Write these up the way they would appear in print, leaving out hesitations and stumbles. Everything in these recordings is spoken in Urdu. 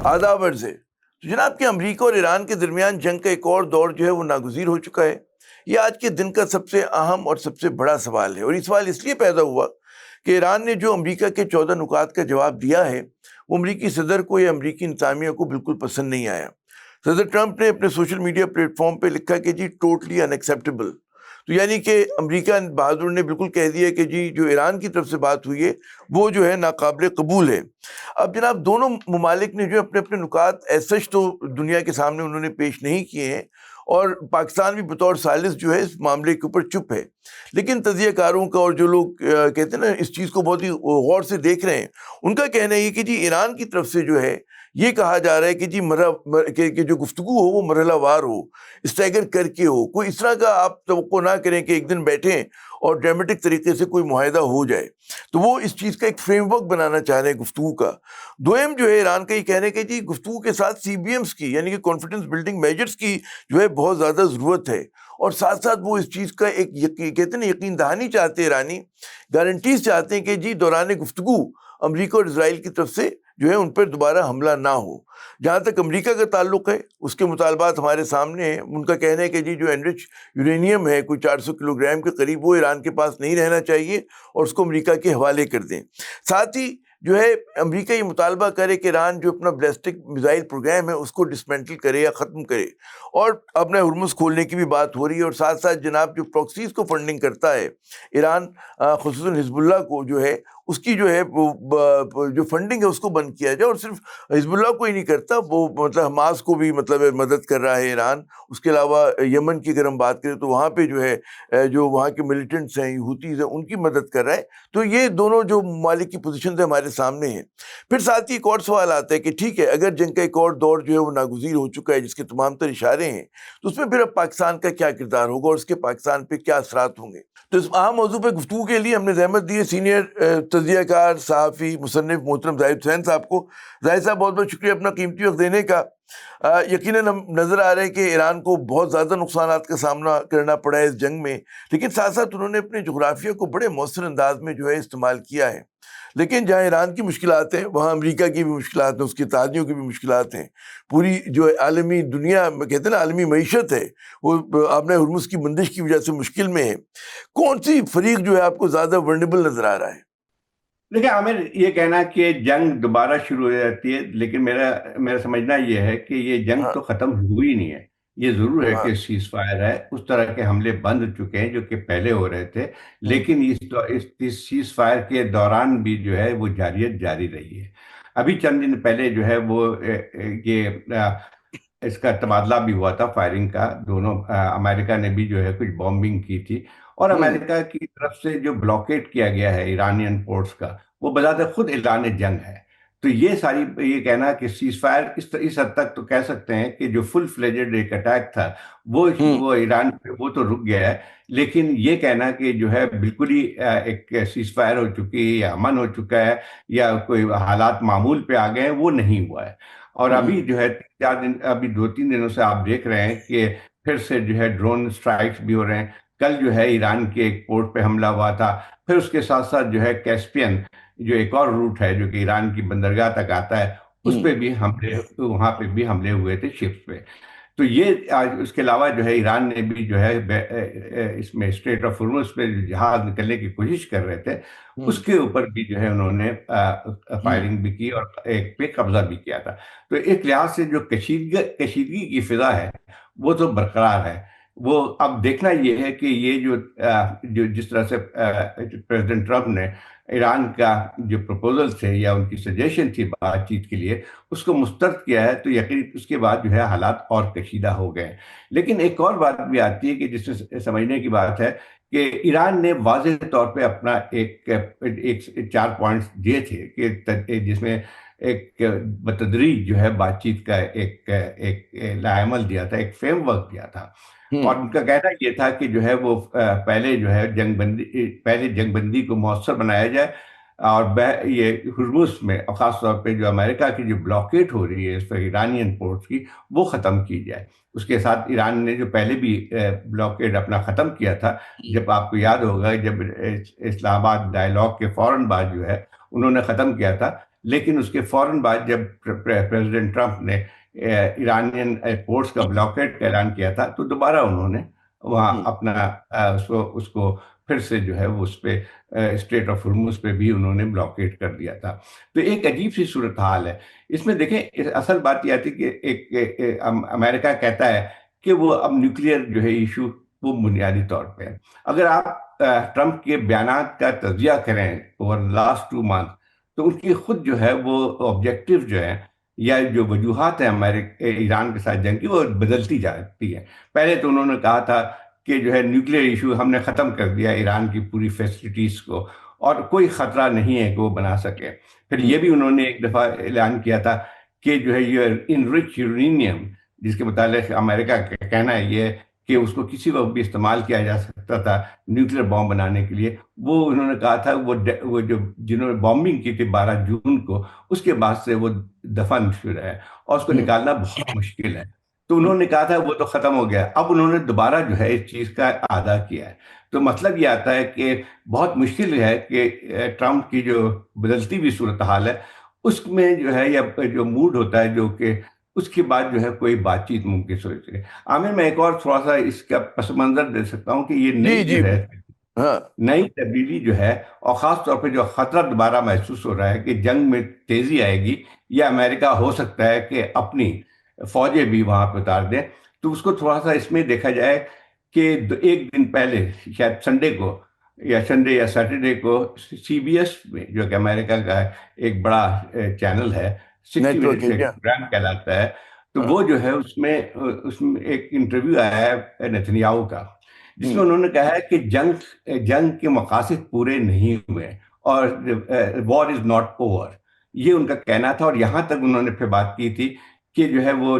آداب عرض ہے تو جناب کہ امریکہ اور ایران کے درمیان جنگ کا ایک اور دور جو ہے وہ ناگزیر ہو چکا ہے۔ یہ آج کے دن کا سب سے اہم اور سب سے بڑا سوال ہے، اور یہ سوال اس لیے پیدا ہوا کہ ایران نے جو امریکہ کے 14 نکات کا جواب دیا ہے وہ امریکی صدر کو یا امریکی انتظامیہ کو بالکل پسند نہیں آیا۔ صدر ٹرمپ نے اپنے سوشل میڈیا پلیٹ فارم پہ لکھا کہ جی ٹوٹلی ان ایکسیپٹیبل، تو یعنی کہ امریکہ بہادر نے بالکل کہہ دیا کہ جی جو ایران کی طرف سے بات ہوئی ہے وہ جو ہے ناقابل قبول ہے۔ اب جناب دونوں ممالک نے جو اپنے اپنے نکات ایسا تو دنیا کے سامنے انہوں نے پیش نہیں کیے ہیں، اور پاکستان بھی بطور ثالث جو ہے اس معاملے کے اوپر چپ ہے، لیکن تجزیہ کاروں کا اور جو لوگ کہتے ہیں نا اس چیز کو بہت ہی غور سے دیکھ رہے ہیں، ان کا کہنا یہ کہ جی ایران کی طرف سے جو ہے یہ کہا جا رہا ہے کہ جی کہ جو گفتگو ہو وہ مرحلہ وار ہو، اسٹیگر کر کے ہو، کوئی اس طرح کا آپ توقع نہ کریں کہ ایک دن بیٹھیں اور ڈرامیٹک طریقے سے کوئی معاہدہ ہو جائے۔ تو وہ اس چیز کا ایک فریم ورک بنانا چاہ رہے ہیں گفتگو کا۔ دوئم جو ہے ایران کا یہ کہنا ہے کہ جی گفتگو کے ساتھ CBMs کی یعنی کہ کانفیڈنس بلڈنگ میجرز کی جو ہے بہت زیادہ ضرورت ہے، اور ساتھ ساتھ وہ اس چیز کا ایک کہتے ہیں نا یقین دہانی چاہتے ہیں، ایرانی گارنٹیز چاہتے ہیں کہ جی دوران گفتگو امریکہ اور اسرائیل کی طرف سے جو ہے ان پر دوبارہ حملہ نہ ہو۔ جہاں تک امریکہ کا تعلق ہے اس کے مطالبات ہمارے سامنے ہیں۔ ان کا کہنا ہے کہ جی جو انرچ یورینیم ہے کوئی 400 کلو گرام کے قریب، وہ ایران کے پاس نہیں رہنا چاہیے اور اس کو امریکہ کے حوالے کر دیں۔ ساتھ ہی جو ہے امریکہ یہ مطالبہ کرے کہ ایران جو اپنا بیلسٹک میزائل پروگرام ہے اس کو ڈسمینٹل کرے یا ختم کرے، اور اپنا ہرمز کھولنے کی بھی بات ہو رہی ہے، اور ساتھ ساتھ جناب جو پروکسیز کو فنڈنگ کرتا ہے ایران، خصوصاً حزب اللہ کو جو ہے اس کی جو ہے جو فنڈنگ ہے اس کو بند کیا جائے، اور صرف حزب اللہ کو ہی نہیں کرتا، وہ مطلب حماس کو بھی مطلب مدد کر رہا ہے ایران۔ اس کے علاوہ یمن کی اگر ہم بات کریں تو وہاں پہ جو ہے جو وہاں کے ملیٹنٹس ہیں ہوتیز ہیں ان کی مدد کر رہا ہے۔ تو یہ دونوں جو ممالک کی پوزیشنز ہمارے سامنے ہیں۔ پھر ساتھ ہی ایک اور سوال آتا ہے کہ ٹھیک ہے اگر جنگ کا ایک اور دور جو ہے وہ ناگزیر ہو چکا ہے جس کے تمام تر اشارے ہیں، تو اس میں پھر اب پاکستان کا کیا کردار ہوگا اور اس کے پاکستان پہ کیا اثرات ہوں گے؟ تو اس اہم موضوع پہ گفتگو کے لیے ہم نے زحمت دی ہے سینئر تجزیہ کار، صحافی، مصنف محترم زاہد حسین صاحب کو۔ زاہد صاحب بہت بہت شکریہ اپنا قیمتی وقت دینے کا۔ یقیناً ہم نظر آ رہے ہیں کہ ایران کو بہت زیادہ نقصانات کا سامنا کرنا پڑا ہے اس جنگ میں، لیکن ساتھ ساتھ انہوں نے اپنے جغرافیہ کو بڑے مؤثر انداز میں جو ہے استعمال کیا ہے۔ لیکن جہاں ایران کی مشکلات ہیں وہاں امریکہ کی بھی مشکلات ہیں، اس کے اتحادیوں کی بھی مشکلات ہیں، پوری جو عالمی دنیا کہتے ہیں نا عالمی معیشت ہے وہ آپ نے ہرمز کی بندش کی وجہ سے مشکل میں ہے۔ کون سی فریق جو ہے آپ کو زیادہ ورنیبل نظر آ رہا ہے؟ دیکھیں عامر، یہ کہنا کہ جنگ دوبارہ شروع ہو جاتی ہے، لیکن میرا سمجھنا یہ ہے کہ یہ جنگ ہاں تو ختم ہوئی نہیں ہے۔ یہ ضرور ہے ہاں کہ سیز فائر ہے، اس طرح کے حملے بند چکے ہیں جو کہ پہلے ہو رہے تھے، لیکن اس سیز فائر کے دوران بھی جو ہے وہ جاریت جاری رہی ہے۔ ابھی چند دن پہلے جو ہے وہ یہ اس کا تبادلہ بھی ہوا تھا فائرنگ کا، دونوں امریکہ نے بھی جو ہے کچھ بامبنگ کی تھی، اور امریکہ کی طرف سے جو بلاکیٹ کیا گیا ہے ایرانین پورٹس کا وہ بذات خود اعلان جنگ ہے۔ تو یہ کہنا کہ سیز فائر اس حد تک تو کہہ سکتے ہیں کہ جو فل فلیجڈ ایک اٹیک تھا وہ ایران پہ وہ تو رک گیا ہے، لیکن یہ کہنا کہ جو ہے بالکل ہی ایک سیز فائر ہو چکی ہے یا امن ہو چکا ہے یا کوئی حالات معمول پہ آ گئے ہیں وہ نہیں ہوا ہے۔ اور ابھی جو ہے 2-3 دنوں سے آپ دیکھ رہے ہیں کہ پھر سے جو ہے ڈرون سٹرائکس بھی ہو رہے ہیں۔ کل جو ہے ایران کے ایک پورٹ پہ حملہ ہوا تھا، پھر اس کے ساتھ ساتھ جو ہے کیسپین جو ایک اور روٹ ہے جو کہ ایران کی بندرگاہ تک آتا ہے، اس پہ بھی وہاں پہ بھی حملے ہوئے تھے شپس پہ۔ تو یہ اس کے علاوہ جو ہے ایران نے بھی جو ہے اس میں اسٹریٹ آف ہرمز پہ جہاز نکلنے کی کوشش کر رہے تھے، اس کے اوپر بھی جو ہے انہوں نے فائرنگ بھی کی اور ایک پہ قبضہ بھی کیا تھا۔ تو ایک لحاظ سے جو کشیدگی کی فضا ہے وہ تو برقرار ہے۔ وہ اب دیکھنا یہ ہے کہ یہ جو جس طرح سے پریزیڈنٹ ٹرمپ نے ایران کا جو پروپوزل تھے یا ان کی سجیشن تھی بات چیت کے لیے اس کو مسترد کیا ہے، تو یقین اس کے بعد جو ہے حالات اور کشیدہ ہو گئے۔ لیکن ایک اور بات بھی آتی ہے کہ جس میں سمجھنے کی بات ہے کہ ایران نے واضح طور پہ اپنا ایک 4 پوائنٹس دیے تھے کہ جس میں ایک بتدریج جو ہے بات چیت کا ایک لائحہ دیا تھا، ایک فریم ورک دیا تھا، اور ان کا کہنا یہ تھا کہ جو ہے وہ پہلے جو ہے جنگ بندی کو مؤثر بنایا جائے، اور یہ ہرمز میں خاص طور پہ جو امریکہ کی جو بلاکیٹ ہو رہی ہے اس پر ایرانین پورٹس کی وہ ختم کی جائے۔ اس کے ساتھ ایران نے جو پہلے بھی بلاکیٹ اپنا ختم کیا تھا، جب آپ کو یاد ہوگا جب اسلام آباد ڈائیلاگ کے فوراً بعد جو ہے انہوں نے ختم کیا تھا، لیکن اس کے فوراً بعد جب پریزیڈنٹ ٹرمپ نے ایرانین ایئرپورٹس کا بلاکیٹ کا اعلان کیا تھا، تو دوبارہ انہوں نے وہاں اپنا اس کو پھر سے جو ہے وہ اس پہ اسٹریٹ آف ہرمز پہ بھی انہوں نے بلاکیٹ کر دیا تھا. تو ایک عجیب سی صورتحال ہے. اس میں دیکھیں اصل بات یہ آتی کہ امریکہ کہتا ہے کہ وہ اب نیوکلیئر جو ہے ایشو وہ بنیادی طور پہ ہے. اگر آپ ٹرمپ کے بیانات کا تجزیہ کریں اوور لاسٹ 2 منتھ، تو ان کی خود جو ہے وہ آبجیکٹو جو ہے یا جو وجوہات ہیں ہمارے ایران کے ساتھ جنگ کی، وہ بدلتی جاتی ہے. پہلے تو انہوں نے کہا تھا کہ جو ہے نیوکلیئر ایشو ہم نے ختم کر دیا ایران کی پوری فیسلٹیز کو، اور کوئی خطرہ نہیں ہے کہ وہ بنا سکے. پھر یہ بھی انہوں نے ایک دفعہ اعلان کیا تھا کہ جو ہے یہ انرچ یورینیم، جس کے متعلق امریکہ کا کہنا ہے یہ کہ اس کو کسی وقت بھی استعمال کیا جا سکتا تھا نیوکلیئر بام بنانے کے لیے، وہ انہوں نے کہا تھا وہ جو جنہوں نے بامبنگ کی تھی 12 جون کو، اس کے بعد سے وہ دفن شدہ ہے اور اس کو نکالنا بہت مشکل ہے. تو انہوں نے کہا تھا وہ تو ختم ہو گیا. اب انہوں نے دوبارہ جو ہے اس چیز کا اعادہ کیا ہے. تو مطلب یہ آتا ہے کہ بہت مشکل ہے کہ ٹرمپ کی جو بدلتی ہوئی صورتحال ہے اس میں جو ہے یا جو موڈ ہوتا ہے جو کہ اس کے بعد جو ہے کوئی بات چیت ممکن ہو سکے. عامر میں ایک اور تھوڑا سا اس کا پس منظر دے سکتا ہوں کہ یہ جی نئی جی. جو ہے ہاں. نئی تبدیلی جو ہے، اور خاص طور پہ جو خطرہ دوبارہ محسوس ہو رہا ہے کہ جنگ میں تیزی آئے گی یا امریکہ ہو سکتا ہے کہ اپنی فوجیں بھی وہاں پہ اتار دیں. تو اس کو تھوڑا سا اس میں دیکھا جائے کہ ایک دن پہلے شاید سنڈے کو یا سیٹرڈے کو سی بی ایس میں، جو کہ امریکہ کا ایک بڑا چینل ہے، 60 نیٹورک منٹس کا انڈیا. پروگرام کہلاتا ہے. تو ہاں. وہ جو ہے اس میں ایک انٹرویو آیا ہے نیتنیاہو کا، جس میں انہوں نے کہا ہے کہ جنگ کے مقاصد پورے نہیں ہوئے اور وار از ناٹ اوور، یہ ان کا کہنا تھا. اور یہاں تک انہوں نے پھر بات کی تھی کہ جو ہے وہ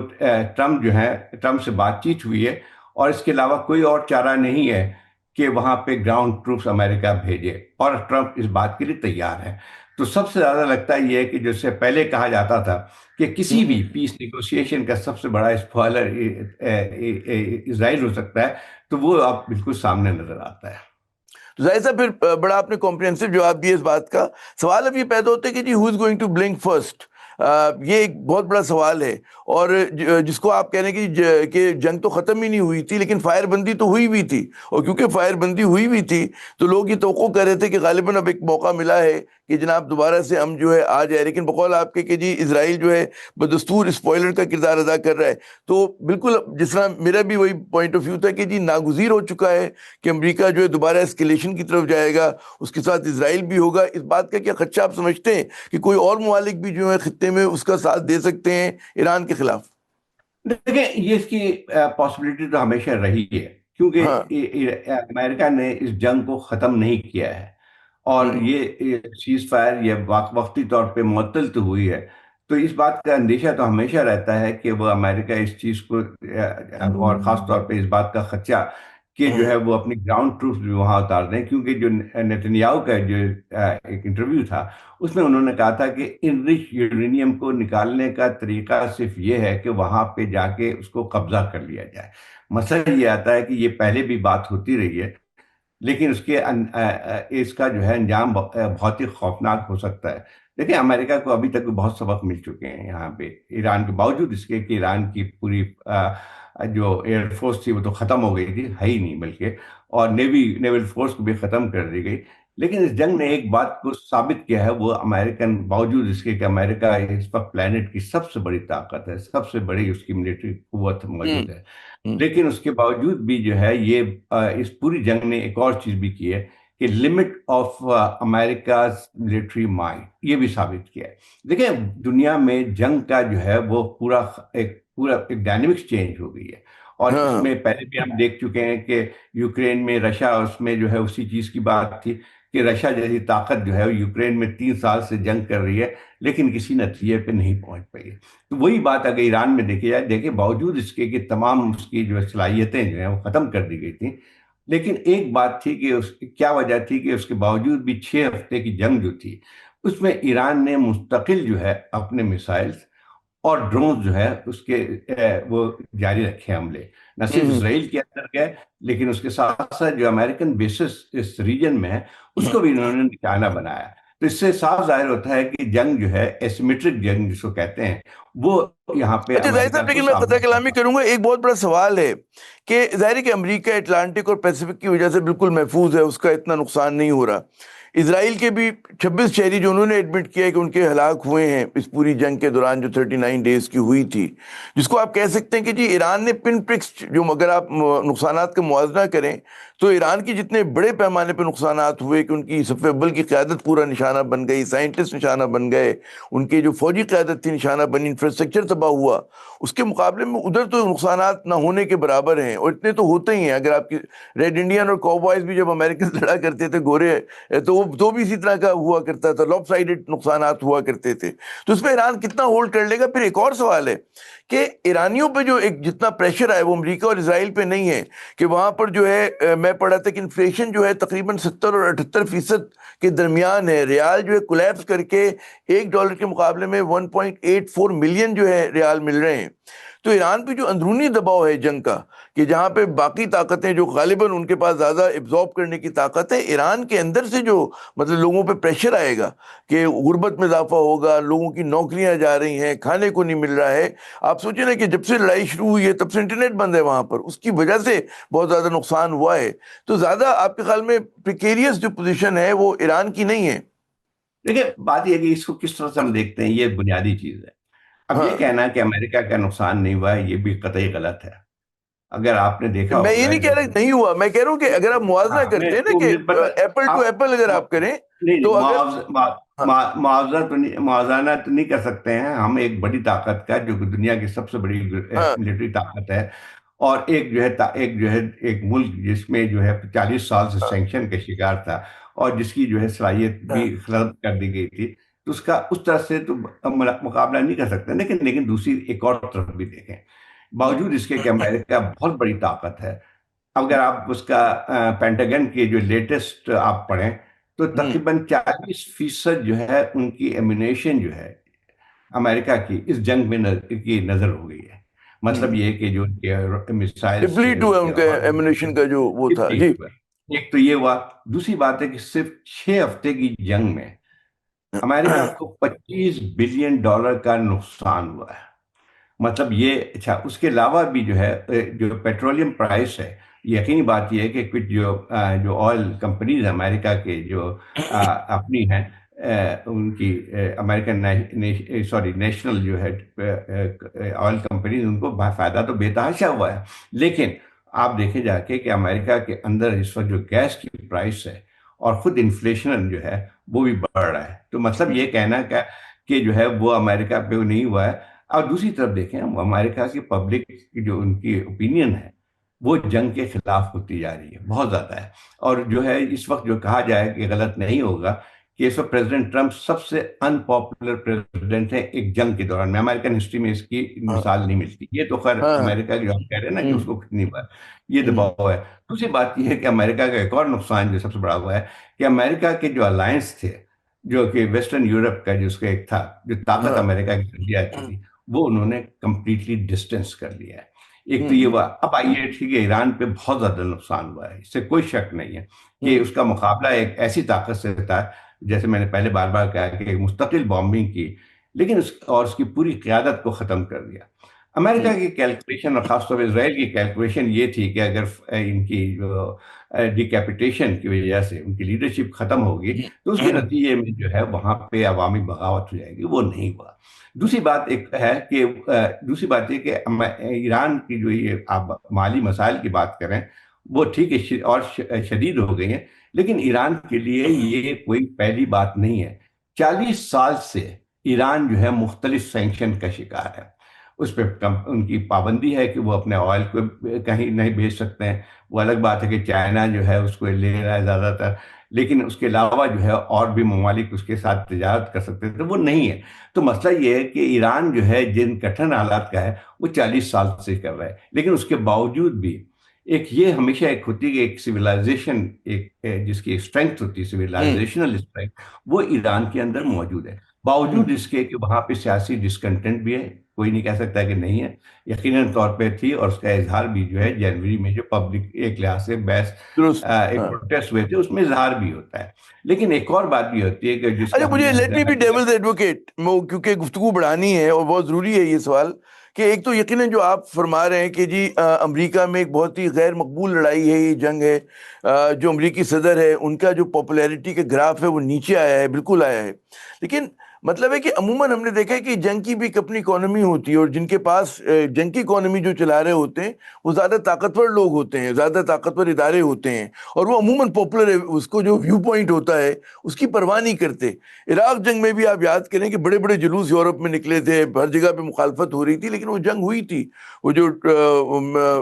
ٹرمپ سے بات چیت ہوئی ہے اور اس کے علاوہ کوئی اور چارہ نہیں ہے کہ وہاں پہ گراؤنڈ ٹروپس امریکہ بھیجے، اور ٹرمپ اس بات کے لیے تیار ہے. تو سب سے زیادہ لگتا یہ ہے کہ جس سے پہلے کہا جاتا تھا کہ کسی بھی پیس نیگوشیشن کا سب سے بڑا اسپوائلر اسرائیل ہو سکتا ہے، تو وہ اب بالکل سامنے نظر آتا ہے. تو ظاہر صاحب پھر بڑا آپ نے کمپریہنسو جواب دیا اس بات کا. سوال اب یہ پیدا ہوتا ہے کہ جی who is going to blink first. یہ ایک بہت بڑا سوال ہے، اور جس کو آپ کہہ رہے ہیں کہ جنگ تو ختم ہی نہیں ہوئی تھی لیکن فائر بندی تو ہوئی بھی تھی، اور کیونکہ فائر بندی ہوئی بھی تھی تو لوگ یہ توقع کر رہے تھے کہ غالباً اب ایک موقع ملا ہے کہ جناب دوبارہ سے ہم جو ہے آ جائے. لیکن بقول آپ کے کہ جی اسرائیل جو ہے بدستور اسپوائلر کا کردار ادا کر رہا ہے. تو بالکل جس طرح میرا بھی وہی پوائنٹ آف ویو تھا کہ جی ناگزیر ہو چکا ہے کہ امریکہ جو ہے دوبارہ اسکیلیشن کی طرف جائے گا، اس کے ساتھ اسرائیل بھی ہوگا. اس بات کا کیا خدشہ آپ سمجھتے ہیں کہ کوئی اور ممالک بھی جو ہے خطے میں اس کا ساتھ دے سکتے ہیں ایران کے خلاف؟ دیکھیں یہ اس کی پاسبلٹی تو ہمیشہ رہی ہے، ہاں. کیونکہ امریکہ نے اس جنگ کو ختم نہیں کیا ہے، اور یہ سیز فائر یہ وقتی طور پہ معطل تو ہوئی ہے. تو اس بات کا اندیشہ تو ہمیشہ رہتا ہے کہ وہ امریکہ اس چیز کو اور خاص طور پہ اس بات کا خدشہ کہ جو ہے وہ اپنی گراؤنڈ ٹروپس بھی وہاں اتار دیں. کیونکہ جو نیتنیاہو کا جو ایک انٹرویو تھا اس میں انہوں نے کہا تھا کہ انرچ یورینیم کو نکالنے کا طریقہ صرف یہ ہے کہ وہاں پہ جا کے اس کو قبضہ کر لیا جائے. مسئلہ یہ آتا ہے کہ یہ پہلے بھی بات ہوتی رہی ہے، لیکن اس کا جو ہے انجام بہت ہی خوفناک ہو سکتا ہے. دیکھیں امریکہ کو ابھی تک بہت سبق مل چکے ہیں یہاں پہ، ایران کے باوجود اس کے کہ ایران کی پوری جو ایئر فورس تھی وہ تو ختم ہو گئی تھی، ہے ہی نہیں بلکہ، اور نیول فورس کو بھی ختم کر دی گئی. لیکن اس جنگ نے ایک بات کو ثابت کیا ہے، وہ امریکن باوجود اس کے کہ امریکہ اس وقت پلانٹ کی سب سے بڑی طاقت ہے، سب سے بڑی اس کی ملٹری قوت موجود ہے، لیکن اس کے باوجود بھی جو ہے یہ اس پوری جنگ نے ایک اور چیز بھی کی ہے کہ limit of America's military mind, یہ بھی ثابت کیا ہے. دیکھیں دنیا میں جنگ کا جو ہے وہ پورا ایک ڈائنمکس چینج ہو گئی ہے، اور اس میں پہلے بھی ہم دیکھ چکے ہیں کہ یوکرین میں رشیا، اس میں جو ہے اسی چیز کی بات تھی کہ رشیا جیسی طاقت جو ہے یوکرین میں 3 سال سے جنگ کر رہی ہے لیکن کسی نتیجے پہ نہیں پہنچ پائی ہے. تو وہی بات اگر ایران میں دیکھی جائے، دیکھیں باوجود اس کے کہ تمام اس کی جو صلاحیتیں جو ہیں وہ ختم کر دی گئی تھیں، لیکن ایک بات تھی کہ کیا وجہ تھی کہ اس کے باوجود بھی 6 ہفتے کی جنگ جو تھی اس میں ایران نے مستقل جو ہے اپنے میسائلز اور ڈرونز جو ہے اس کے وہ جاری رکھے حملے، نہ صرف اسرائیل کے اندر گئے لیکن اس کے ساتھ ساتھ جو امریکن بیسز اس ریجن میں ہے اس کو بھی انہوں نے نشانہ بنایا. تو اس سے صاف ظاہر ہوتا ہے کہ جنگ جو ہے ایسیمیٹرک جنگ جس کو کہتے ہیں وہ یہاں پہ اچھا ظاہر امریکہ صاحب، کو لیکن میں قطع سامنا کلامی کرنا۔ کروں گا، ایک بہت بڑا سوال ہے کہ ظاہر ہے کہ امریکہ اٹلانٹک اور پیسفک کی وجہ سے بالکل محفوظ ہے، اس کا اتنا نقصان نہیں ہو رہا۔ اسرائیل کے بھی 26 شہری جو انہوں نے ایڈمٹ کیا ہے کہ ان کے ہلاک ہوئے ہیں اس پوری جنگ کے دوران جو 39 ڈیز کی ہوئی تھی، جس کو آپ کہہ سکتے ہیں کہ جی ایران نے پن پرکس، جو اگر آپ نقصانات کا موازنہ کریں تو ایران کی جتنے بڑے پیمانے پہ نقصانات ہوئے کہ ان کی صف اول کی قیادت پورا نشانہ بن گئی، سائنٹسٹ نشانہ بن گئے، ان کی جو فوجی قیادت تھی نشانہ بنی، انفراسٹرکچر تباہ ہوا، اس کے مقابلے میں ادھر تو نقصانات نہ ہونے کے برابر ہیں، اور اتنے تو ہوتے ہی ہیں۔ اگر آپ کی ریڈ انڈین اور کوبوائز بھی جب امریکن لڑا کرتے تھے گورے، تو وہ تو بھی اسی طرح کا ہوا کرتا تھا، لاپ سائڈڈ نقصانات ہوا کرتے تھے۔ تو اس پہ ایران کتنا ہولڈ کر لے گا؟ پھر ایک اور سوال ہے کہ ایرانیوں پہ جو ایک جتنا پریشر آئے وہ امریکہ اور اسرائیل پہ نہیں ہے، کہ وہاں پر جو ہے میں پڑھا تھا کہ انفلیشن جو ہے تقریباً 70 اور 78% کے درمیان ہے، ریال جو ہے کولیپس کر کے $1 کے مقابلے میں 1.84 ملین جو ہے ریال مل رہے ہیں۔ تو ایران پہ جو اندرونی دباؤ ہے جنگ کا، کہ جہاں پہ باقی طاقتیں جو غالباً ان کے پاس زیادہ ایبزارب کرنے کی طاقت ہے، ایران کے اندر سے جو مطلب لوگوں پہ پریشر آئے گا کہ غربت میں اضافہ ہوگا، لوگوں کی نوکریاں جا رہی ہیں، کھانے کو نہیں مل رہا ہے۔ آپ سوچیں نا کہ جب سے لڑائی شروع ہوئی ہے تب سے انٹرنیٹ بند ہے وہاں پر، اس کی وجہ سے بہت زیادہ نقصان ہوا ہے۔ تو زیادہ آپ کے خیال میں پریکیریس جو پوزیشن ہے وہ ایران کی نہیں ہے؟ دیکھیں بات یہ ہے کہ اس کو کس طرح سے ہم دیکھتے ہیں، یہ بنیادی چیز ہے۔ اب یہ ہاں، کہنا کہ امریکہ کا نقصان نہیں ہوا ہے یہ بھی قطعی غلط ہے۔ اگر آپ نے دیکھا میں یہ ہوگا نہیں کہہ جو رہا کہ نہیں ہوا، میں کہہ رہا ہوں کہ اگر آپ موازنہ ہاں میں کرتے ہیں نا تو کہ مجھے پتا ایپل ٹو آپ ایپل اگر آپ کریں نہیں تو اگر ہاں معاوضہ تو نہیں، موازنہ تو نہیں کر سکتے ہیں ہم ایک بڑی طاقت کا جو کہ دنیا کی سب سے بڑی ہاں ملٹری طاقت ہے، اور ایک ملک جس میں جو ہے 40 سال سے سینکشن کا شکار تھا اور جس کی جو ہے صلاحیت ہاں بھی ختم کر دی گئی تھی، تو اس کا اس طرح سے تو مقابلہ نہیں کر سکتے۔ لیکن دوسری ایک اور طرف بھی دیکھیں، باوجود اس کے کہ امریکہ بہت بڑی طاقت ہے، اگر آپ اس کا پینٹاگن کی جو لیٹسٹ آپ پڑھیں تو ہوں تقریباً 40% جو ہے ان کی ایمونیشن جو ہے امریکہ کی اس جنگ میں کی نظر ہو گئی ہے۔ مطلب ہوں یہ کہ جو ان کے میسائلز تھے، ڈپلیٹ ان ہوا کے ان کا ایمونیشن کا جو وہ تھا جی۔ ایک تو یہ ہوا، دوسری بات ہے کہ صرف 6 ہفتے کی جنگ میں امریکہ کو $25 بلین کا نقصان ہوا ہے۔ مطلب یہ اچھا، اس کے علاوہ بھی جو ہے جو پیٹرولیم پرائس ہے، یقینی بات یہ ہے کہ کچھ جو آئل کمپنیز ہیں امریکہ کے جو اپنی ہیں، ان کی امریکن سوری نیشنل جو ہے آئل کمپنیز، ان کو فائدہ تو بے تحاشا ہوا ہے، لیکن آپ دیکھیں جا کے کہ امریکہ کے اندر اس وقت جو گیس کی پرائس ہے اور خود انفلیشن جو ہے وہ بھی بڑھ رہا ہے۔ تو مطلب یہ کہنا کہ جو ہے وہ امریکہ پہ نہیں ہوا ہے۔ اور دوسری طرف دیکھیں، امریکہ کی پبلک کی جو ان کی اوپینین ہے وہ جنگ کے خلاف ہوتی جا رہی ہے، بہت زیادہ ہے۔ اور جو ہے اس وقت جو کہا جائے کہ غلط نہیں ہوگا کہ اس وقت پریزیڈنٹ ٹرمپ سب سے ان پاپولر پریزیڈنٹ ہے ایک جنگ کے دوران میں، امریکن ہسٹری میں اس کی ہاں مثال نہیں ملتی۔ یہ تو خیر ہاں امریکہ کی جو آپ کہہ رہے ہیں نا کہ ہوں اس کو کتنی بار یہ ہوں دباؤ ہے۔ دوسری بات یہ ہے کہ امریکہ کا ایک اور نقصان جو سب سے بڑا ہوا ہے کہ امریکہ کے جو الائنس تھے، جو کہ ویسٹرن یورپ کا جو اس کا ایک تھا، جو طاقت ہاں امریکہ کی انڈیا کی ہوں تھی، وہ انہوں نے کمپلیٹلی ڈسٹینس کر لیا ہے۔ ایک تو یہ ہوں ہوا۔ اب آئیے ٹھیک ہے، ایران پہ بہت زیادہ نقصان ہوا ہے، اس سے کوئی شک نہیں ہے کہ ہوں اس کا مقابلہ ایک ایسی طاقت سے تھا، جیسے میں نے پہلے بار بار کہا کہ ایک مستقل بامبنگ کی، لیکن اس کی پوری قیادت کو ختم کر دیا۔ امریکہ ہوں کی کیلکولیشن اور خاص طور پہ اسرائیل کی کیلکولیشن یہ تھی کہ اگر ان کی جو ڈیکیپیٹیشن کی وجہ سے ان کی لیڈرشپ ختم ہوگی تو اس کے نتیجے میں جو ہے وہاں پہ عوامی بغاوت ہو جائے گی، وہ نہیں ہوا۔ دوسری بات ایک ہے کہ دوسری بات یہ کہ ایران کی جو یہ آپ مالی مسائل کی بات کریں وہ ٹھیک ہے اور شدید ہو گئی ہیں، لیکن ایران کے لیے یہ کوئی پہلی بات نہیں ہے۔ 40 سال سے ایران جو ہے مختلف سینکشن کا شکار ہے۔ اس پہ ان کی پابندی ہے کہ وہ اپنے آئل کو کہیں نہیں بھیج سکتے ہیں۔ وہ الگ بات ہے کہ چائنا جو ہے اس کو لے رہا ہے زیادہ تر، لیکن اس کے علاوہ جو ہے اور بھی ممالک اس کے ساتھ تجارت کر سکتے تھے، وہ نہیں ہے۔ تو مسئلہ یہ ہے کہ ایران جو ہے جن کٹھن حالات کا ہے وہ 40 سال سے کر رہا ہے، لیکن اس کے باوجود بھی ایک یہ ہمیشہ ایک ہوتی ہے کہ ایک سویلائزیشن، ایک جس کی اسٹرینگتھ ہوتی ہے، ہوں سویلائزیشنل اسٹرینگتھ، وہ ایران کے اندر موجود ہے۔ باوجود اس کے کہ وہاں پہ سیاسی ڈسکنٹنٹ بھی ہے، کوئی نہیں کہہ سکتا کہ نہیں ہے، یقیناً طور پہ تھی، اور اس کا اظہار بھی جو ہے جنوری میں جو پبلک ایک لحاظ سے بحث درست. ایک ہاں. پروٹیسٹ ہوئے تھے، اس میں اظہار بھی ہوتا ہے۔ لیکن ایک اور بات بھی ہوتی ہے کہ جس اچھا کا ہم مجھے نے لیٹ می ذرا بی ذکر، ڈیولز ایڈوکیٹ، کیونکہ گفتگو بڑھانی ہے اور بہت ضروری ہے یہ سوال، کہ ایک تو یقیناً جو آپ فرما رہے ہیں کہ جی امریکہ میں ایک بہت ہی غیر مقبول لڑائی ہے، یہ جنگ ہے، جو امریکی صدر ہے ان کا جو پاپولیرٹی کا گراف ہے وہ نیچے آیا ہے، بالکل آیا ہے، لیکن مطلب ہے کہ عموماً ہم نے دیکھا ہے کہ جنگ کی بھی ایک اپنی اکانومی ہوتی ہے، اور جن کے پاس جنگ کی اکانومی جو چلا رہے ہوتے ہیں وہ زیادہ طاقتور لوگ ہوتے ہیں، زیادہ طاقتور ادارے ہوتے ہیں، اور وہ عموماً پاپولر ہے، اس کو جو ویو پوائنٹ ہوتا ہے اس کی پرواہ نہیں کرتے۔ عراق جنگ میں بھی آپ یاد کریں کہ بڑے بڑے جلوس یورپ میں نکلے تھے، ہر جگہ پہ مخالفت ہو رہی تھی، لیکن وہ جنگ ہوئی تھی، وہ جو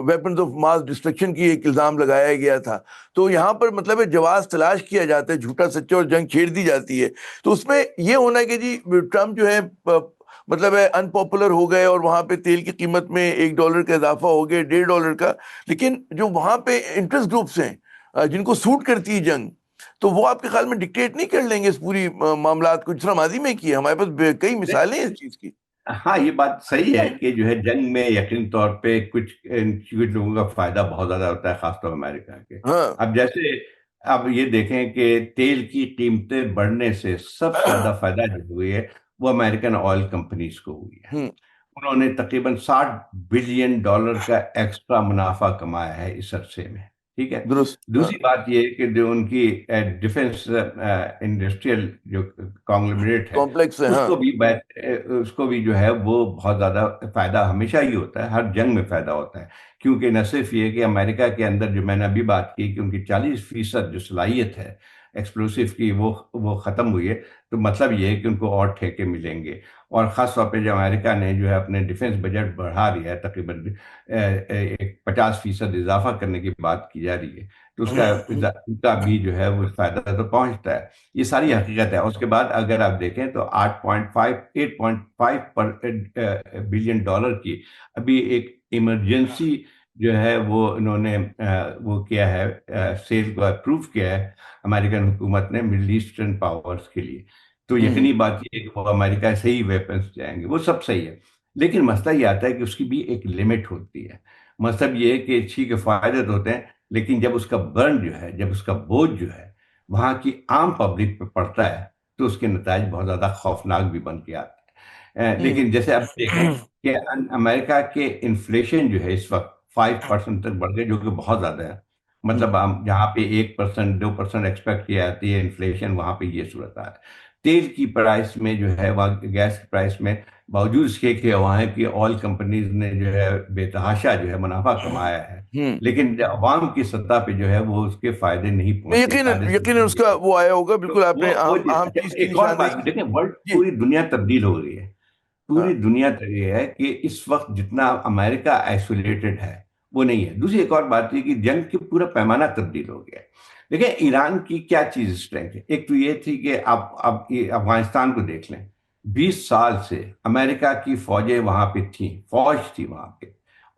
ویپنز آف ماس ڈسٹرکشن کی ایک الزام لگایا گیا تھا۔ تو یہاں پر مطلب ہے جواز تلاش کیا جاتا ہے، جھوٹا سچا، اور جنگ چھیڑ دی جاتی ہے۔ تو اس میں یہ ہونا ہے کہ جی ٹرمپ جو ہے مطلب ہے ان پاپولر ہو گئے، اور وہاں پہ تیل کی قیمت میں $1 کا اضافہ ہو گیا، $1.5 کا، لیکن جو وہاں پہ انٹرسٹ گروپس ہیں جن کو سوٹ کرتی ہے جنگ، تو وہ آپ کے خیال میں ڈکٹیٹ نہیں کر لیں گے اس پوری معاملات کو، جس طرح ماضی میں کیا؟ ہمارے پاس کئی مثالیں ہیں اس چیز کی۔ ہاں یہ بات صحیح ہے کہ جو ہے جنگ میں یقینی طور پہ کچھ لوگوں کا فائدہ بہت زیادہ ہوتا ہے، خاص طور پر امریکہ کے۔ ہاں. اب جیسے اب یہ دیکھیں کہ تیل کی قیمتیں بڑھنے سے سب سے زیادہ فائدہ جو ہوئی ہے وہ امریکن آئل کمپنیز کو ہوئی ہے۔ ہوں. انہوں نے تقریباً $60 بلین کا ایکسٹرا منافع کمایا ہے اس عرصے میں، ٹھیک ہے۔ درست. ہاں. دوسری بات یہ ہے کہ جو ان کی ڈیفنس انڈسٹریل جو کانگلومیریٹ ہے، کمپلیکس ہے. اس ہاں. کو بھی اس کو بھی جو ہے وہ بہت زیادہ فائدہ ہمیشہ ہی ہوتا ہے، ہر جنگ میں فائدہ ہوتا ہے، کیونکہ نہ صرف یہ کہ امریکہ کے اندر جو میں نے ابھی بات کی کہ ان کی 40% جو صلاحیت ہے ایکسپلوسیو کی وہ ختم ہوئی ہے، تو مطلب یہ ہے کہ ان کو اور ٹھیکے ملیں گے، اور خاص طور پہ جو امریکہ نے جو ہے اپنے ڈیفنس بجٹ بڑھا دیا ہے، تقریباً 50% اضافہ کرنے کی بات کی جا رہی ہے، تو اس کا بھی جو ہے وہ فائدہ تو پہنچتا ہے۔ یہ ساری حقیقت ہے۔ اس کے بعد اگر آپ دیکھیں تو 8.5 بلین ڈالر کی ابھی ایک ایمرجنسی جو ہے وہ انہوں نے وہ کیا ہے، سیل کو اپروو کیا ہے امریکن حکومت نے مڈل ایسٹرن پاورز کے لیے۔ تو یقینی بات یہ ہے کہ وہ امریکہ سے ہی ویپنس جائیں گے، وہ سب صحیح ہے، لیکن مسئلہ یہ آتا ہے کہ اس کی بھی ایک لمٹ ہوتی ہے۔ مطلب یہ ہے کہ اچھی کے فائدے تو ہوتے ہیں، لیکن جب اس کا برن جو ہے، جب اس کا بوجھ جو ہے وہاں کی عام پبلک پہ پڑتا ہے تو اس کے نتائج بہت زیادہ خوفناک بھی بن کے آتے ہیں۔ لیکن جیسے آپ دیکھیں کہ امریکہ کے انفلیشن جو ہے اس وقت 5% تک بڑھ گئے، جو کہ بہت زیادہ ہے۔ مطلب جہاں پہ 1% 2% ایکسپیکٹ کی جاتی ہے انفلیشن، وہاں پہ یہ صورت ہے۔ تیل کی پرائس میں جو ہے، گیس کی پرائس میں، باوجود اس کے کہ وہاں کی آئل کمپنیز نے جو ہے بے تحاشا جو ہے منافع کمایا ہے، لیکن عوام کی سطح پہ جو ہے وہ اس کے فائدے نہیں پہنچے، یقیناً فائدے سے یقیناً اس کا وہ آیا ہوگا، تو بالکل آپ نے وہ اہم چیز کی ایک اور نشاندہی بات بھی کی۔ دیکھیں، ورلڈ جی. پوری دنیا تبدیل ہو رہی ہے، ہاں. پوری دنیا یہ ہے کہ اس وقت جتنا امریکہ آئسولیٹڈ ہے وہ نہیں ہے۔ دوسری ایک اور بات یہ کہ جنگ کی پورا پیمانہ تبدیل ہو گیا ہے۔ دیکھیں ایران کی کیا چیز اسٹرینتھ ہے، ایک تو یہ تھی کہ اب افغانستان کو دیکھ لیں، 20 سال سے امریکہ کی فوجیں وہاں پہ تھیں، فوج تھی وہاں پہ،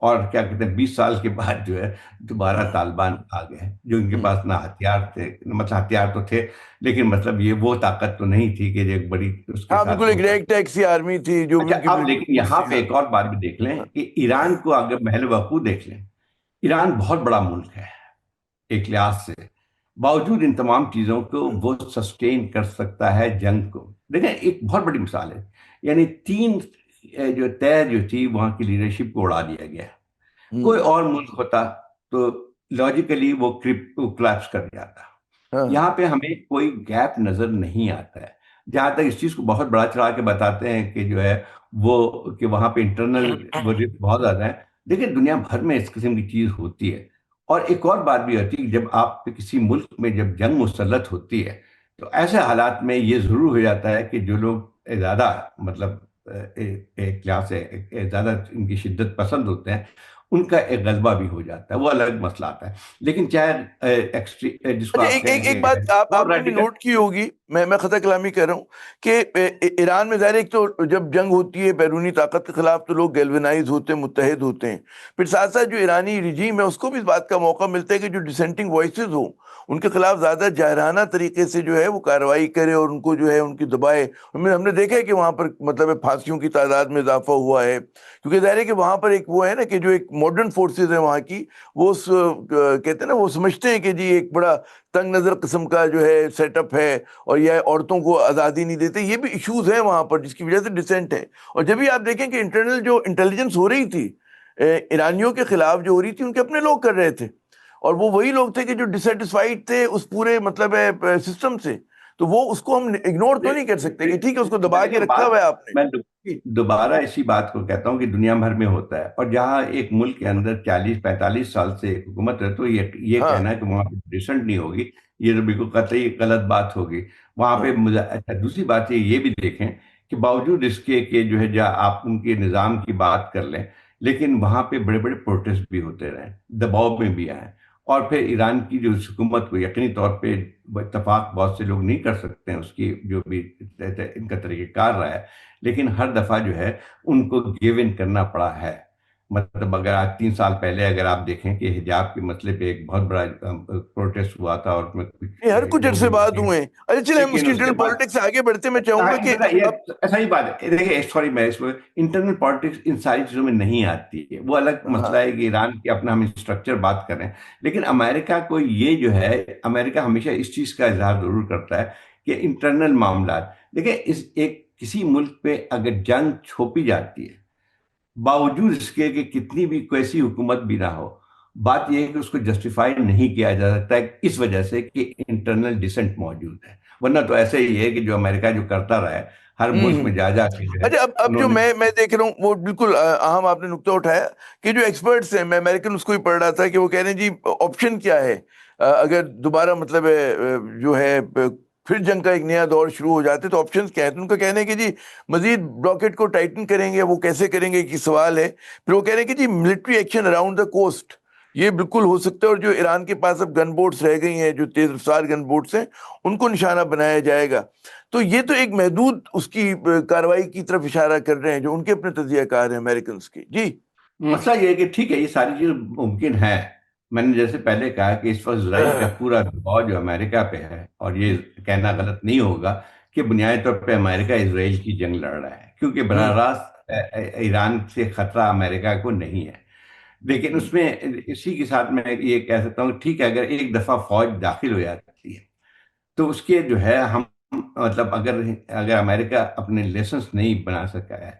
اور کیا کہتے ہیں 20 سال کے بعد جو ہے دوبارہ طالبان آ گئے، جو ان کے پاس نہ ہتھیار تھے، مطلب ہتھیار تو تھے لیکن مطلب یہ وہ طاقت تو نہیں تھی کہ جو ایک بڑی اس کے ہاں ساتھ بالکل، ایک وہ کر۔ ریگ ٹیکسی آرمی تھی جو اچھا ان کی اب لیکن یہاں پہ ہاں. ایک اور بات بھی دیکھ لیں کہ ایران کو اگر محل وقوع دیکھ لیں، ایران بہت بڑا ملک ہے ایک لحاظ سے، باوجود ان تمام چیزوں کو وہ سسٹین کر سکتا ہے جنگ کو۔ دیکھیں ایک بہت بڑی مثال ہے، یعنی 3 جو تھی وہاں کی لیڈرشپ کو اڑا دیا گیا۔ کوئی اور ملک ہوتا تو لاجیکلی وہ کلیپس کر جاتا۔ یہاں پہ ہمیں کوئی گیپ نظر نہیں آتا ہے، جہاں تک اس چیز کو بہت بڑا چڑھا کے بتاتے ہیں کہ جو ہے وہ کہ وہاں پہ انٹرنل وہ بہت زیادہ ہے۔ دیکھیں دنیا بھر میں اس قسم کی چیز ہوتی ہے، اور ایک اور بات بھی ہوتی ہے کہ جب آپ پہ کسی ملک میں جب جنگ مسلط ہوتی ہے تو ایسے حالات میں یہ ضرور ہو جاتا ہے کہ جو لوگ زیادہ مطلب ایک لحاظ سے زیادہ ان کی شدت پسند ہوتے ہیں، ان کا ایک غلبہ بھی ہو جاتا ہے، وہ الگ مسئلہ آتا ہے۔ لیکن چاہے جس کو اچھا، آپ کہیں ایک گے بات اور آپ نے بھی ریڈیکل، نوٹ کی ہوگی، میں خطا کلامی کر رہا ہوں کہ ایران میں ظاہر ایک تو جب جنگ ہوتی ہے بیرونی طاقت کے خلاف تو لوگ گیلونائز ہوتے ہیں، متحد ہوتے ہیں، پھر ساتھ ساتھ جو ایرانی رجیم ہے اس کو بھی اس بات کا موقع ملتا ہے کہ جو ڈسینٹنگ وائسز ہوں ان کے خلاف زیادہ جاہرانہ طریقے سے جو ہے وہ کارروائی کرے اور ان کو جو ہے ان کی دبائے۔ ہم نے دیکھا ہے کہ وہاں پر مطلب ہے پھانسیوں کی تعداد میں اضافہ ہوا ہے، کیونکہ ظاہر ہے کہ وہاں پر ایک وہ ہے نا کہ جو ایک ماڈرن فورسز ہیں وہاں کی، وہ کہتے ہیں نا، وہ سمجھتے ہیں کہ جی ایک بڑا تنگ نظر قسم کا جو ہے سیٹ اپ ہے اور یہ عورتوں کو آزادی نہیں دیتے، یہ بھی ایشوز ہیں وہاں پر جس کی وجہ سے ڈسینٹ ہے۔ اور جب بھی آپ دیکھیں کہ انٹرنل جو انٹیلیجنس ہو رہی تھی ایرانیوں کے خلاف جو ہو رہی تھی، ان کے اپنے لوگ کر رہے تھے، اور وہ وہی لوگ تھے کہ جو ڈسسیٹسفائیڈ تھے اس پورے مطلب ہے سسٹم سے، تو وہ اس کو ہم اگنور تو نہیں کر سکتے کہ ٹھیک ہے اس کو دبا کے دیکھیں رکھا بات، ہوا ہے آپ نے میں جی۔ دوبارہ اسی بات کو کہتا ہوں کہ دنیا بھر میں ہوتا ہے، اور جہاں ایک ملک کے اندر 40-45 سال سے ایک حکومت ہے، تو یہ ہاں کہنا ہے کہ وہاں پہ ڈسنٹ نہیں ہوگی، یہ تو بالکل قطعی غلط بات ہوگی وہاں ہاں پہ۔ اچھا، دوسری بات یہ بھی دیکھیں کہ باوجود اس کے کہ جو ہے جہاں آپ ان کے نظام کی بات کر لیں، لیکن وہاں پہ بڑے بڑے پروٹیسٹ بھی ہوتے رہے، دباؤ میں بھی آئے، اور پھر ایران کی جو حکومت کو یقینی طور پہ اتفاق بہت سے لوگ نہیں کر سکتے ہیں، اس کی جو بھی ان کا طریقہ کار رہا ہے، لیکن ہر دفعہ جو ہے ان کو گیو ان کرنا پڑا ہے۔ مطلب اگر آج 3 سال پہلے اگر آپ دیکھیں کہ حجاب کے مسئلے پہ ایک بہت بڑا پروٹیسٹ ہوا تھا، اور اس میں کچھ یہ ہر کچھ لوگ عرصے بعد انہوں نے، ہوئے ہیں۔ اچھا چلے ہم اس لیکن کی اس کے انٹرنل بعد پالیٹکس سے آگے بڑھتے، میں چاہوں گا کہ اب ایسا ہی بات ہے، دیکھیں سوری، میں اس میں انٹرنل پالیٹکس ان ساری چیزوں میں نہیں آتی ہے، وہ الگ ہاں مسئلہ ہے کہ ایران کی اپنا ہم اسٹرکچر بات کریں، لیکن امریکہ کو یہ جو ہے، امریکہ ہمیشہ اس چیز کا اظہار ضرور کرتا ہے کہ انٹرنل معاملات، دیکھیں کسی ملک پہ اگر جنگ چھوپی جاتی ہے، باوجود اس کے کہ کتنی بھی کیسی حکومت بھی نہ ہو، بات یہ ہے کہ اس کو جسٹیفائی نہیں کیا جا سکتا ہے اس وجہ سے کہ انٹرنل ڈسنٹ موجود ہے، ورنہ تو ایسے ہی ہے کہ جو امریکہ جو کرتا رہا ہے ہر ملک ہوں میں جا جا کے جو ہے اچھا، اب انہوں جو نے، میں دیکھ رہا ہوں وہ بالکل اہم آپ نے نقطہ اٹھایا کہ جو ایکسپرٹس ہیں، میں امریکن اس کو ہی پڑھ رہا تھا کہ وہ کہہ رہے ہیں جی آپشن کیا ہے اگر دوبارہ مطلب جو ہے پھر جنگ کا ایک نیا دور شروع ہو جاتے تو آپشنز کیا ہے؟ تو ان کا کہنا ہے کہ جی مزید بلاکیٹ کو ٹائٹن کریں گے، وہ کیسے کریں گے یہ سوال ہے۔ پھر وہ کہہ رہے ہیں کہ جی military action around the coast, یہ بالکل ہو سکتا ہے، اور جو ایران کے پاس اب گن بوٹس رہ گئی ہیں، جو تیز رفتار گن بوٹس ہیں، ان کو نشانہ بنایا جائے گا۔ تو یہ تو ایک محدود اس کی کارروائی کی طرف اشارہ کر رہے ہیں جو ان کے اپنے تجزیہ کار ہیں امریکنز کی جی۔ مسئلہ یہ ہے کہ ٹھیک ہے یہ ساری چیز ممکن ہے، میں نے جیسے پہلے کہا کہ اس وقت اسرائیل کا پورا دباؤ جو امریکہ پہ ہے، اور یہ کہنا غلط نہیں ہوگا کہ بنیادی طور پہ امریکہ اسرائیل کی جنگ لڑ رہا ہے، کیونکہ براہ راست ایران سے خطرہ امریکہ کو نہیں ہے، لیکن اس میں اسی کے ساتھ میں یہ کہہ سکتا ہوں کہ ٹھیک ہے اگر ایک دفعہ فوج داخل ہو جاتی ہے تو اس کے جو ہے ہم، مطلب اگر امریکہ اپنے لیسنس نہیں بنا سکا ہے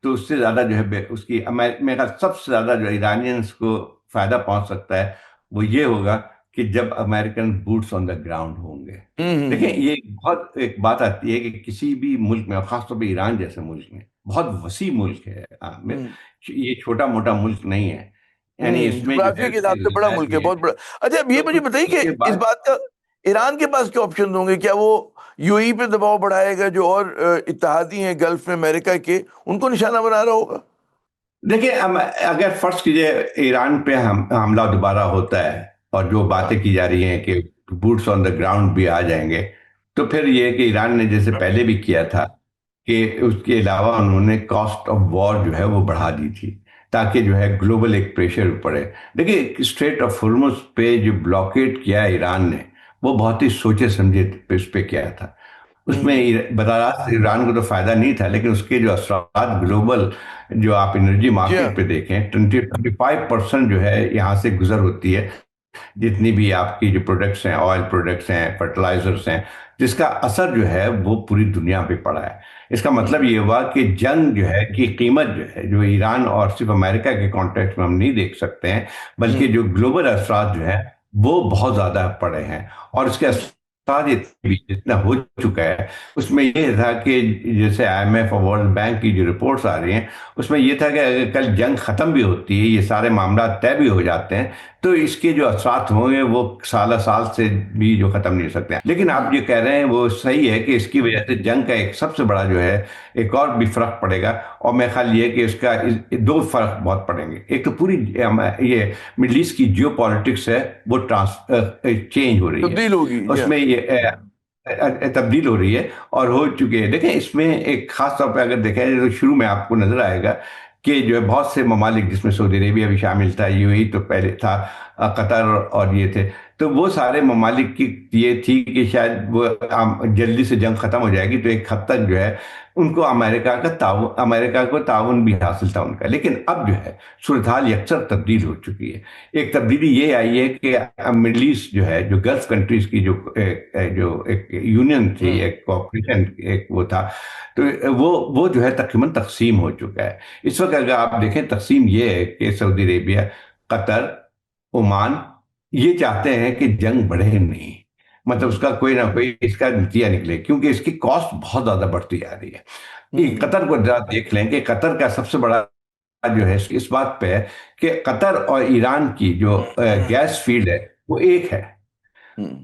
تو اس سے زیادہ جو ہے اس کی میرے خیال سب سے زیادہ جو ایرانینس کو فائدہ پہنچ سکتا ہے وہ یہ ہوگا کہ جب American boots on the ground ہوں گے۔ دیکھیں یہ بہت ایک بات آتی ہے کہ کسی بھی ملک میں، خاص طور پہ ایران جیسے ملک میں، بہت وسیع ملک ہے عامر، یہ چھوٹا موٹا ملک نہیں ہے، یعنی اس میں جو ہے جغرافیہ کے اس کے حساب سے بڑا ذرائع ملک ہے، بھی بہت ہیں، بڑا۔ اچھا اب یہ تو مجھے بتائیے اس کہ کے اس بعد بات کا ایران کے پاس کیا آپشن ہوں گے؟ کیا وہ یو ای پہ دباؤ بڑھائے گا، جو اور اتحادی ہیں گلف میں امریکہ کے، ان کو نشانہ بنا رہا ہوگا؟ دیکھیں اگر فرض کیجئے ایران پہ حملہ دوبارہ ہوتا ہے، اور جو ہاں باتیں کی جا رہی ہیں کہ بوٹس آن دا گراؤنڈ بھی آ جائیں گے، تو پھر یہ کہ ایران نے جیسے پہلے بھی کیا تھا کہ اس کے علاوہ انہوں نے کاسٹ آف وار جو ہے وہ بڑھا دی تھی تاکہ جو ہے گلوبل ایک پریشر پڑے۔ دیکھیں اسٹریٹ آف ہرمز پہ جو بلاکیٹ کیا ایران نے، وہ بہت ہی سوچے سمجھے اس پہ کیا تھا، اس میں براہ راست ایران کو تو فائدہ نہیں تھا، لیکن اس کے جو اثرات گلوبل، جو آپ انرجی جی ہاں مارکیٹ پہ دیکھیں 25% جو ہے یہاں سے گزر ہوتی ہے، جتنی بھی آپ کی جو پروڈکٹس ہیں، آئل پروڈکٹس ہیں، فرٹیلائزرز ہیں، جس کا اثر جو ہے وہ پوری دنیا پہ پڑا ہے۔ اس کا مطلب یہ ہوا کہ جنگ جو ہے کی قیمت جو ہے، جو ایران اور صرف امریکہ کے کانٹیکس میں ہم نہیں دیکھ سکتے ہیں، بلکہ جو گلوبل اثرات جو ہے وہ بہت زیادہ پڑے ہیں، اور اس کے اثرات جتنا ہو چکا ہے، اس میں یہ تھا کہ جیسے آئی ایم ایف اور ورلڈ بینک کی جو رپورٹس آ رہی ہیں، اس میں یہ تھا کہ اگر کل جنگ ختم بھی ہوتی ہے، یہ سارے معاملات طے بھی ہو جاتے ہیں، تو اس کے جو اثرات ہوں گے وہ سالہ سال سے بھی جو ختم نہیں ہو سکتے ہیں. لیکن آپ جو کہہ رہے ہیں وہ صحیح ہے کہ اس کی وجہ سے جنگ کا ایک سب سے بڑا جو ہے ایک اور بھی فرق پڑے گا, اور میرا خیال یہ ہے کہ اس کا دو فرق بہت پڑیں گے. ایک تو پوری یہ مڈل ایسٹ کی جیو پالیٹکس ہے وہ چینج ہو رہی ہے, تبدیل ہوگی, اس میں یہ تبدیل ہو رہی ہے اور ہو چکی ہے. دیکھیں اس میں ایک خاص طور پہ اگر دیکھیں تو شروع میں آپ کو نظر آئے گا کہ جو ہے بہت سے ممالک جس میں سعودی عربیہ بھی شامل تھا, یو اے ای تو پہلے تھا, قطر اور یہ تھے, تو وہ سارے ممالک کی یہ تھی کہ شاید وہ جلدی سے جنگ ختم ہو جائے گی, تو ایک حد تک جو ہے ان کو امریکہ کو تعاون بھی حاصل تھا ان کا. لیکن اب جو ہے صورتحال یکسر تبدیل ہو چکی ہے. ایک تبدیلی یہ آئی ہے کہ مڈل ایسٹ جو ہے جو گلف کنٹریز کی جو ایک یونین تھی, ایک کوآپریشن ایک وہ تھا, تو وہ جو ہے تقریباً تقسیم ہو چکا ہے. اس وقت اگر آپ دیکھیں تقسیم یہ ہے کہ سعودی عربیہ, قطر, عمان یہ چاہتے ہیں کہ جنگ بڑھے نہیں, مطلب اس کا کوئی نہ کوئی اس کا نتیجہ نکلے, کیونکہ اس کی کاسٹ بہت زیادہ بڑھتی جا رہی ہے. قطر کو دیکھ لیں کہ قطر کا سب سے بڑا جو ہے اس بات پہ ہے کہ قطر اور ایران کی جو گیس فیلڈ ہے وہ ایک ہے,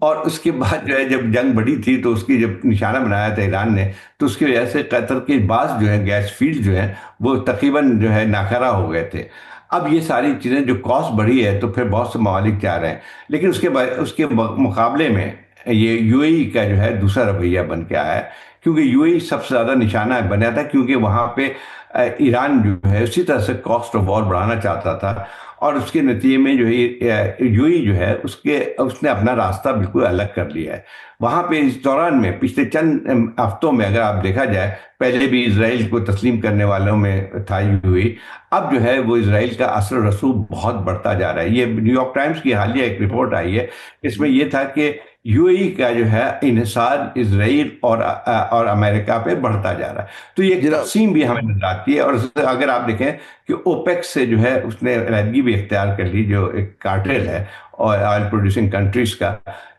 اور اس کے بعد جو ہے جب جنگ بڑھی تھی تو اس کی جب نشانہ بنایا تھا ایران نے, تو اس کی وجہ سے قطر کے بعض جو ہے گیس فیلڈ جو ہے وہ تقریباً جو ہے ناکارہ ہو گئے تھے. اب یہ ساری چیزیں جو کاسٹ بڑھی ہے تو پھر بہت سے ممالک چاہ رہے ہیں, لیکن اس کے مقابلے میں یہ یو اے ای کا جو ہے دوسرا رویہ بن کے آیا ہے, کیونکہ یو اے ای سب سے زیادہ نشانہ بنا تھا, کیونکہ وہاں پہ ایران جو ہے اسی طرح سے کاسٹ آف وار بڑھانا چاہتا تھا, اور اس کے نتیجے میں جو ہے یو اے ای جو ہے اس نے اپنا راستہ بالکل الگ کر لیا ہے. وہاں پہ اس دوران میں پچھلے چند ہفتوں میں اگر آپ دیکھا جائے, پہلے بھی اسرائیل کو تسلیم کرنے والوں میں تھا یو اے ای, اب جو ہے وہ اسرائیل کا اثر و رسوخ بہت بڑھتا جا رہا ہے. یہ نیو یارک ٹائمز کی حالیہ ایک رپورٹ آئی ہے, اس میں یہ تھا کہ یو اے ای کا جو ہے انحصار اسرائیل اور امریکہ پہ بڑھتا جا رہا ہے. تو یہ تقسیم بھی ہمیں نظر آتی ہے. اور اگر آپ دیکھیں کہ اوپیک سے جو ہے اس نے علیحدگی بھی اختیار کر لی, جو ایک کارٹل ہے اور آئل پروڈیوسنگ کنٹریز کا,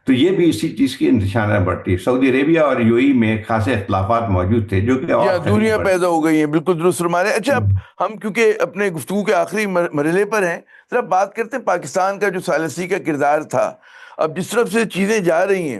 تو یہ بھی اسی چیز کی نشانہ بڑھتی ہے. سعودی عربیہ اور یو اے ای میں خاصے اختلافات موجود تھے جو کہ اور دنیا پیدا ہو گئی ہیں. بالکل درست فرما رہے ہیں. اچھا, اب ہم کیونکہ اپنے گفتگو کے آخری مرحلے پر ہیں, ذرا بات کرتے ہیں پاکستان کا جو ثالثی کا کردار تھا. اب جس طرف سے چیزیں جا رہی ہیں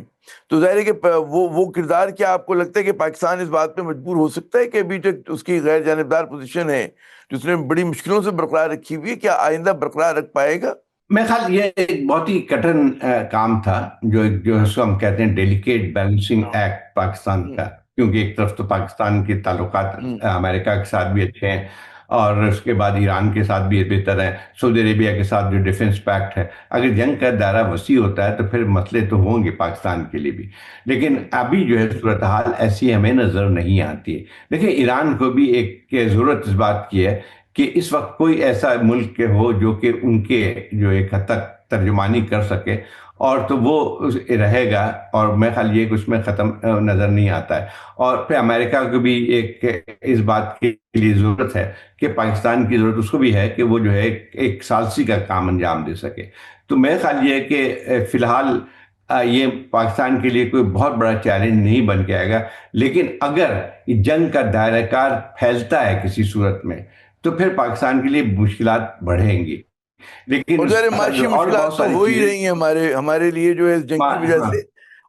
تو ظاہر ہے کہ وہ کردار, کیا آپ کو لگتا ہے کہ پاکستان اس بات پہ مجبور ہو سکتا ہے کہ ابھی تک اس کی غیر جانبدار پوزیشن ہے جو اس نے بڑی مشکلوں سے برقرار رکھی ہوئی ہے, کیا آئندہ برقرار رکھ پائے گا؟ میں خیال یہ ایک بہت ہی کٹن کام تھا جو اس کو ہم کہتے ہیں ڈیلیکیٹ بیلنسنگ ایکٹ پاکستان کا, کیونکہ ایک طرف تو پاکستان کے تعلقات امریکہ کے ساتھ بھی اچھے ہیں, اور اس کے بعد ایران کے ساتھ بھی بہتر ہے, سعودی عربیہ کے ساتھ جو ڈیفنس پیکٹ ہے. اگر جنگ کا دائرہ وسیع ہوتا ہے تو پھر مسئلے تو ہوں گے پاکستان کے لیے بھی, لیکن ابھی جو ہے صورتحال ایسی ہمیں نظر نہیں آتی ہے. دیکھیں ایران کو بھی ایک ضرورت اس بات کی ہے کہ اس وقت کوئی ایسا ملک ہو جو کہ ان کے جو ایک حد تک ترجمانی کر سکے, اور تو وہ رہے گا, اور میں خیال یہ کہ اس میں ختم نظر نہیں آتا ہے. اور پھر امریکہ کو بھی ایک اس بات کے لیے ضرورت ہے کہ پاکستان کی ضرورت اس کو بھی ہے کہ وہ جو ہے ایک ثالثی کا کام انجام دے سکے. تو میرا خیال یہ ہے کہ فی الحال یہ پاکستان کے لیے کوئی بہت بڑا چیلنج نہیں بن کے آئے گا, لیکن اگر جنگ کا دائرہ کار پھیلتا ہے کسی صورت میں تو پھر پاکستان کے لیے مشکلات بڑھیں گی. لیکن معاشی مشکلات تو ہو ہی رہی ہیں ہمارے لیے جو ہے جنگ کی وجہ سے,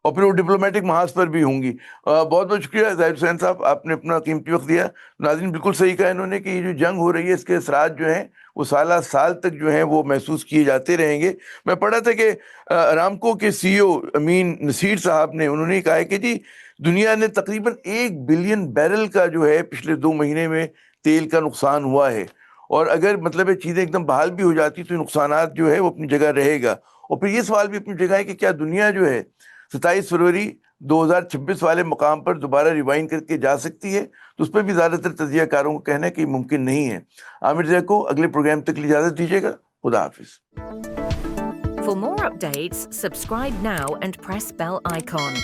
اور پھر وہ ڈپلومیٹک محاذ پر بھی ہوں گی. بہت بہت شکریہ ظاہر حسین صاحب, آپ نے اپنا قیمتی وقت دیا. ناظرین بالکل صحیح کہا انہوں نے کہ یہ جو جنگ ہو رہی ہے اس کے اثرات جو ہیں وہ سالہ سال تک جو ہیں وہ محسوس کیے جاتے رہیں گے. میں پڑھا تھا کہ ارامکو کے سی ای او امین نصیر صاحب نے, انہوں نے کہا ہے کہ جی دنیا نے تقریباً 1 بلین بیرل کا جو ہے پچھلے 2 مہینے میں تیل کا نقصان ہوا ہے, اور اگر مطلب یہ چیزیں ایک دم بحال بھی ہو جاتی تو نقصانات جو ہے وہ اپنی جگہ رہے گا. اور پھر یہ سوال بھی اپنی جگہ ہے کہ کیا دنیا جو ہے 27 فروری 2026 والے مقام پر دوبارہ ریوائنڈ کر کے جا سکتی ہے؟ تو اس پہ بھی زیادہ تر تجزیہ کاروں کو کہنا ہے کہ یہ ممکن نہیں ہے. عامر زیہ کو اگلے پروگرام تک اجازت دیجیے گا. خدا حافظ. For more updates, subscribe now and press bell icon.